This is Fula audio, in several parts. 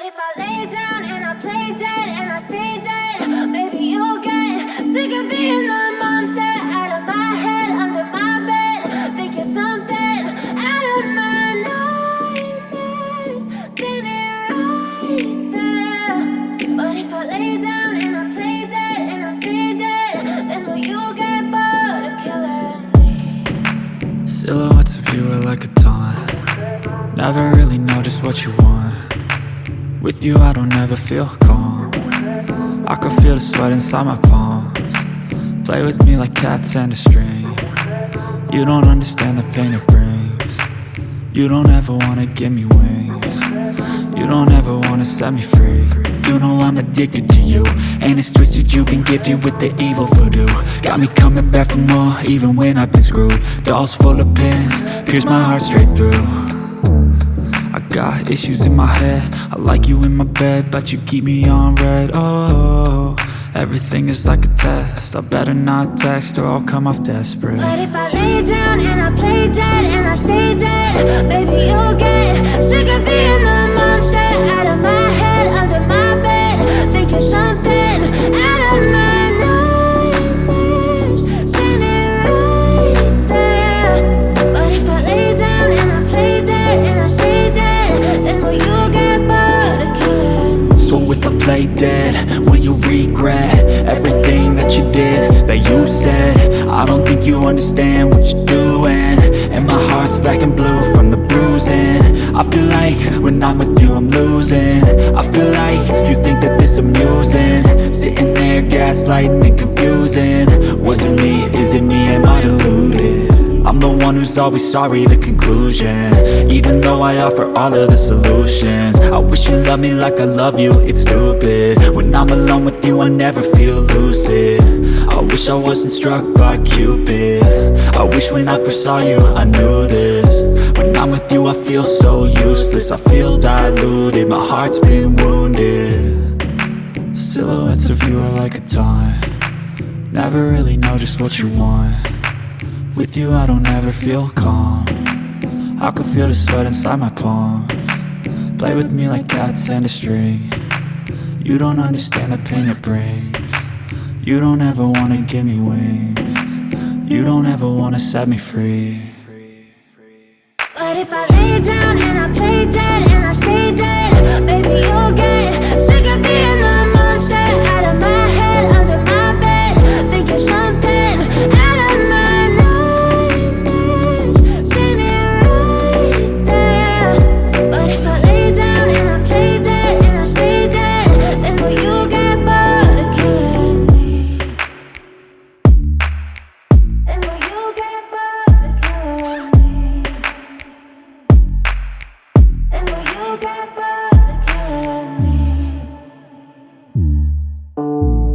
if I lay down and I play dead and I stay dead, maybe you'll get sick of being the monster out of my head, under my bed. Think you're something out of my nightmares, standing right there. But if I lay down and I play dead and I stay dead, then will you get bored of killing me? Silhouettes of you are like a taunt. Never really know just what you want. With you I don't ever feel calm. I can feel the sweat inside my palms. Play with me like cats and a string. You don't understand the pain it brings. You don't ever wanna give me wings. You don't ever wanna set me free. You know I'm addicted to you, and it's twisted, you've been gifted with the evil voodoo. Got me coming back for more, even when I've been screwed. Dolls full of pins, pierce my heart straight through. I got issues in my head, I like you in my bed, but you keep me on red. Oh, everything is like a test, I better not text or I'll come off desperate. But if I lay down and I play dead and I stay dead, baby you'll get sick of being the monster out of my head, under my bed. Think you're something out of my nightmares, standing right there. But if I lay down and I play dead and I stay dead, then will you get bored of killing me? So if I play dead, will you regret everything that you did, that you said? I don't think you understand what you're doing, and my heart's black and blue from the bruising. I feel like when I'm with you I'm losing. I feel like you think that this amusing, sitting there gaslighting and confusing. Was it me? Is it me? Am I deluded? I'm the one who's always sorry, the conclusion, even though I offer all of the solutions. I wish you loved me like I love you, it's stupid. When I'm alone with you I never feel lucid. I wish I wasn't struck by Cupid. I wish when I first saw you I knew this. When I'm with you I feel so useless, I feel diluted, my heart's been wounded. Silhouettes of you are like a taunt. Never really know just what you want. With you I don't ever feel calm. I can feel the sweat inside my palms. Play with me like cats and a string. You don't understand the pain it brings. You don't ever wanna give me wings. You don't ever wanna set me free. But if I lay down and I play dead and I stay dead, baby you'll get sick of being the monster out of my head, under my bed. Think you're something out of my nightmares, standing right there. But if I lay down and I play dead and I stay dead, then will you get bored of killing me? Then will you get bored of killing me? And will you get bored of killing me?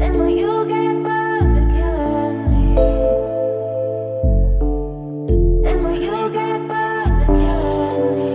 And will you get bored of killing me? And will you get bored of killing me?